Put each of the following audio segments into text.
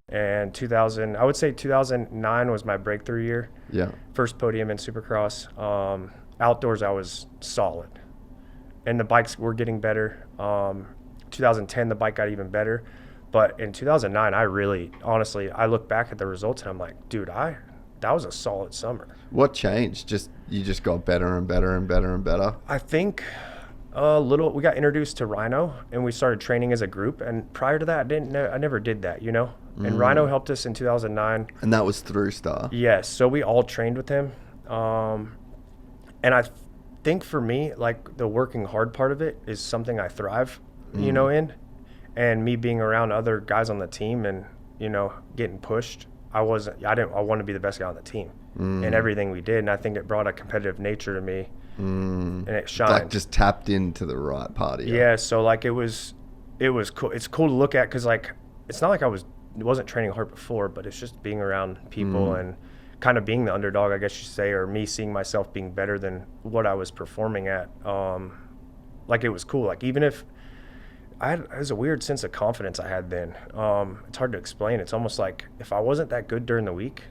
And I would say 2009 was my breakthrough year. Yeah. First podium in Supercross. Outdoors, I was solid, and the bikes were getting better. 2010, the bike got even better, but in 2009, honestly, I look back at the results and I'm like, dude, that was a solid summer. What changed? You just got better and better and better and better. I think we got introduced to Rhino and we started training as a group. And prior to that, I never did that, you know? And Rhino helped us in 2009. And that was through Star. Yes. So we all trained with him. And I think for me, like the working hard part of it is something I thrive, you know, in. And me being around other guys on the team and, you know, getting pushed, I want to be the best guy on the team in everything we did. And I think it brought a competitive nature to me. And it shined. Like just tapped into the right part of you. Yeah, so like it was cool. It's cool to look at because like it's not like I wasn't training hard before, but it's just being around people and kind of being the underdog, I guess you say, or me seeing myself being better than what I was performing at. Like it was cool. Like even if it was a weird sense of confidence I had then. It's hard to explain. It's almost like if I wasn't that good during the week,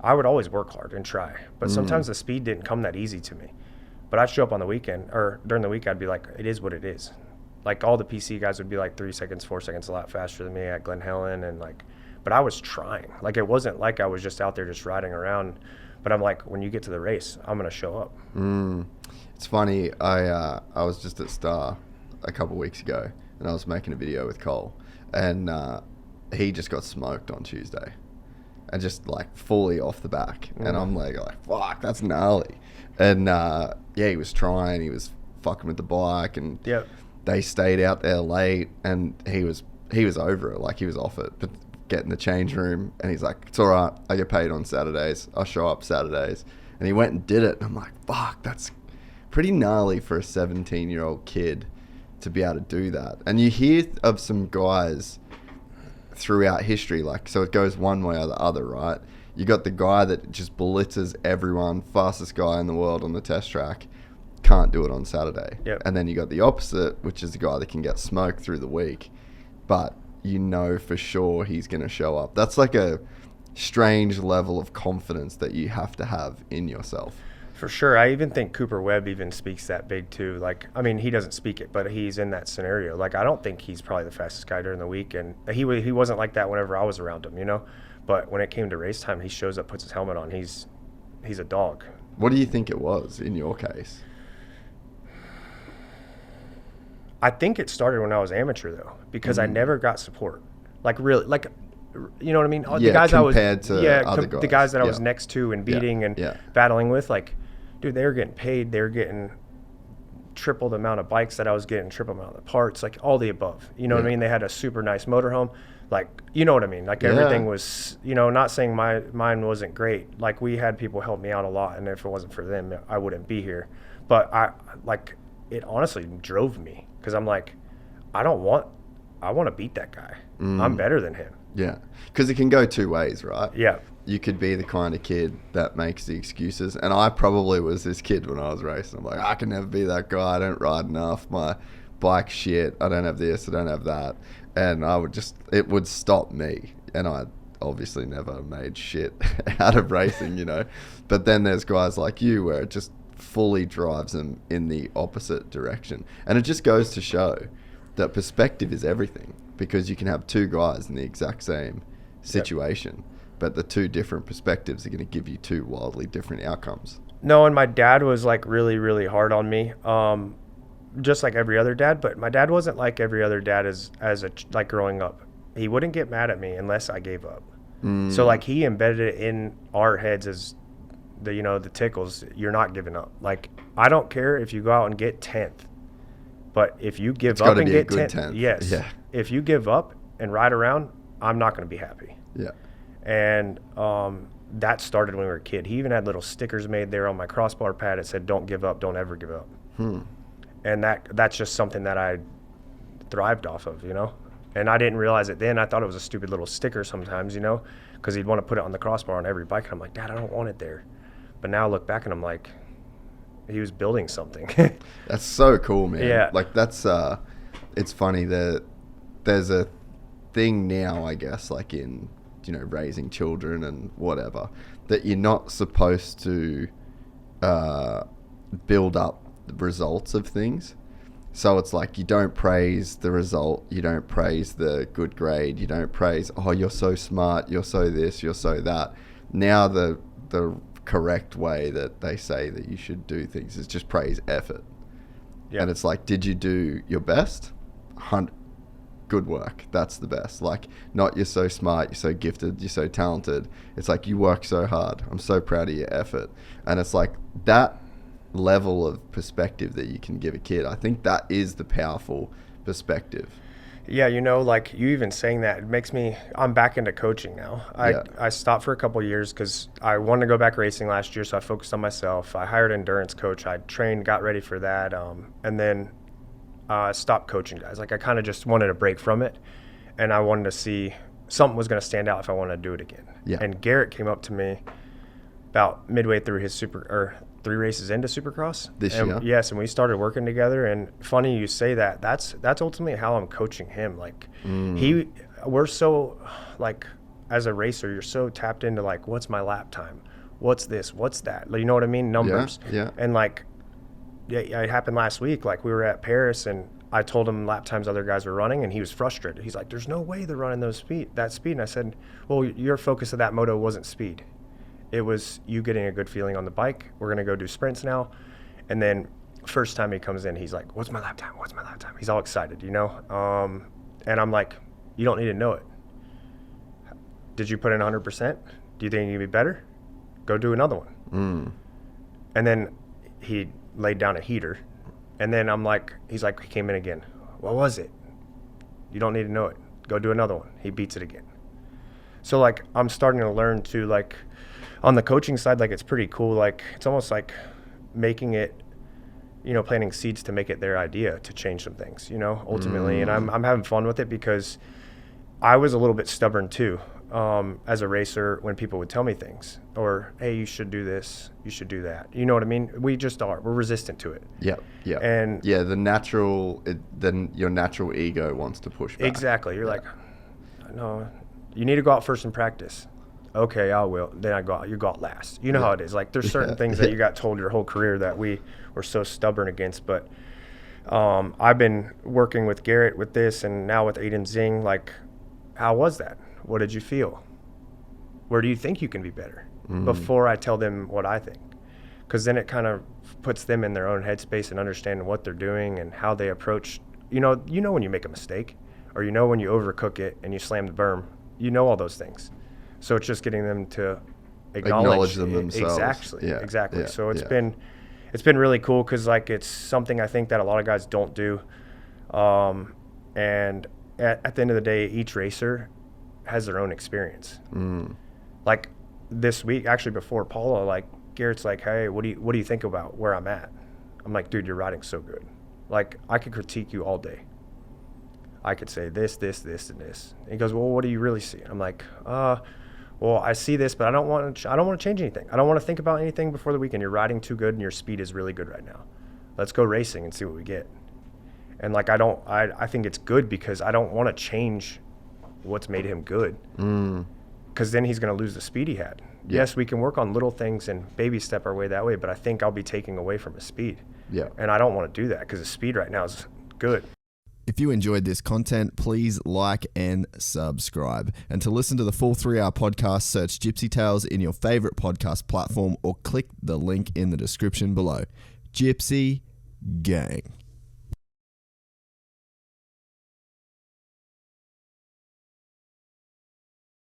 I would always work hard and try. But sometimes the speed didn't come that easy to me. But I'd show up on the weekend, or during the week, I'd be like, it is what it is. Like all the PC guys would be like 3 seconds, 4 seconds a lot faster than me at Glen Helen. And like, but I was trying. Like it wasn't like I was just out there just riding around. But I'm like, when you get to the race, I'm going to show up. It's funny. I was just at Star a couple of weeks ago and I was making a video with Cole and he just got smoked on Tuesday and just like fully off the back. And I'm like, fuck, that's gnarly. And yeah, he was trying, he was fucking with the bike and they stayed out there late and he was over it, like he was off it, but get in the change room and he's like, it's all right, I get paid on Saturdays, I'll show up Saturdays. And he went and did it and I'm like, fuck, that's pretty gnarly for a 17-year-old kid to be able to do that. And you hear of some guys throughout history, like, so it goes one way or the other, right? You got the guy that just blitzes everyone, fastest guy in the world on the test track, can't do it on Saturday. And then you got the opposite, which is the guy that can get smoked through the week, but you know for sure he's going to show up. That's like a strange level of confidence that you have to have in yourself. For sure. I even think Cooper Webb even speaks that big too. Like, I mean, he doesn't speak it, but he's in that scenario. Like, I don't think he's probably the fastest guy during the week, and he wasn't like that whenever I was around him, you know? But when it came to race time, he shows up, puts his helmet on. He's a dog. What do you think it was in your case? I think it started when I was amateur though, because I never got support. Like really, like, you know what I mean? The guys compared to other guys. The guys that I was next to and beating and battling with, like, dude, they were getting paid. They were getting triple the amount of bikes that I was getting, triple the amount of parts, like all the above. You know what I mean? They had a super nice motorhome. Like, you know what I mean? Like everything was, you know, not saying mine wasn't great. Like we had people help me out a lot, and if it wasn't for them, I wouldn't be here. But it honestly drove me because I'm like, I want to beat that guy. I'm better than him. Yeah, because it can go two ways, right? Yeah. You could be the kind of kid that makes the excuses, and I probably was this kid when I was racing. I'm like, I can never be that guy. I don't ride enough. My bike's shit. I don't have this. I don't have that. And it would stop me. And I obviously never made shit out of racing, you know. But then there's guys like you where it just fully drives them in the opposite direction. And it just goes to show that perspective is everything, because you can have two guys in the exact same situation, but the two different perspectives are going to give you two wildly different outcomes. No, and my dad was like really, really hard on me. Just like every other dad, but my dad wasn't like every other dad like growing up. He wouldn't get mad at me unless I gave up. So like he embedded it in our heads as the tickles, you're not giving up. Like, I don't care if you go out and get 10th, but if you give up and get 10th, yes. Yeah. If you give up and ride around, I'm not going to be happy. Yeah. And that started when we were a kid. He even had little stickers made there on my crossbar pad that said, "Don't give up, don't ever give up." And that's just something that I thrived off of, you know? And I didn't realize it then. I thought it was a stupid little sticker sometimes, you know, because he'd want to put it on the crossbar on every bike. And I'm like, Dad, I don't want it there. But now I look back and I'm like, he was building something. That's so cool, man. Yeah. Like, that's, it's funny that there's a thing now, I guess, like in, you know, raising children and whatever, that you're not supposed to build up the results of things. So it's like you don't praise the result, you don't praise the good grade, you don't praise, oh, you're so smart, you're so this, you're so that. Now the correct way that they say that you should do things is just praise effort. Yep. And it's like, did you do your best? Good work. That's the best. Like, not you're so smart, you're so gifted, you're so talented. It's like, you work so hard. I'm so proud of your effort. And it's like that level of perspective that you can give a kid. I think that is the powerful perspective. Yeah, you know, like you even saying that, it makes me, I'm back into coaching now. I stopped for a couple of years because I wanted to go back racing last year, so I focused on myself. I hired an endurance coach. I trained, got ready for that, and then stopped coaching guys. Like I kind of just wanted a break from it, and I wanted to see something was going to stand out if I wanted to do it again. Yeah. And Garrett came up to me about midway through his 3 races into Supercross this year. Yes, and we started working together. And funny you say that. That's ultimately how I'm coaching him. Like we're so, like, as a racer, you're so tapped into like, what's my lap time? What's this? What's that? You know what I mean? Numbers. Yeah. And like, yeah, it happened last week. Like we were at Paris, and I told him lap times other guys were running, and he was frustrated. He's like, "There's no way they're running that speed." And I said, "Well, your focus of that moto wasn't speed. It was you getting a good feeling on the bike. We're going to go do sprints now." And then first time he comes in, he's like, "What's my lap time? What's my lap time?" He's all excited, you know? And I'm like, "You don't need to know it. Did you put in 100%? Do you think you can be better? Go do another one." And then he laid down a heater. And then I'm like, he came in again. "What was it? You don't need to know it. Go do another one." He beats it again. So like, I'm starting to learn to, like, on the coaching side, like, it's pretty cool. Like, it's almost like making it, you know, planting seeds to make it their idea to change some things, you know, ultimately. And I'm having fun with it because I was a little bit stubborn too, as a racer, when people would tell me things, or, "Hey, you should do this, you should do that." You know what I mean? We just are. We're resistant to it. Yeah. And yeah, then your natural ego wants to push back. Exactly. You're like, "No, you need to go out first and practice." "Okay, I will." Then I go out. You go out last. You know how it is. Like, there's certain things that you got told your whole career that we were so stubborn against. But I've been working with Garrett with this, and now with Aiden Zing. Like, how was that? What did you feel? Where do you think you can be better? Before I tell them what I think. Because then it kind of puts them in their own headspace and understanding what they're doing and how they approach. You know when you make a mistake, or you know when you overcook it and you slam the berm. You know all those things. So it's just getting them to acknowledge them themselves. Exactly. Yeah. So it's been really cool because, like, it's something I think that a lot of guys don't do. And at the end of the day, each racer has their own experience. Like this week, actually before Paula, like, Garrett's like, "Hey, what do you think about where I'm at?" I'm like, "Dude, your riding's so good. Like, I could critique you all day. I could say this, and this." And he goes, "Well, what do you really see?" I'm like, "Well, I see this, but I don't want to change anything. I don't want to think about anything before the weekend. You're riding too good, and your speed is really good right now. Let's go racing and see what we get." And like, I think it's good because I don't want to change what's made him good. Because then he's going to lose the speed he had. Yeah. Yes, we can work on little things and baby step our way that way, but I think I'll be taking away from his speed. Yeah. And I don't want to do that because his speed right now is good. If you enjoyed this content, please like and subscribe. And to listen to the full 3-hour podcast, search Gypsy Tales in your favorite podcast platform or click the link in the description below. Gypsy Gang.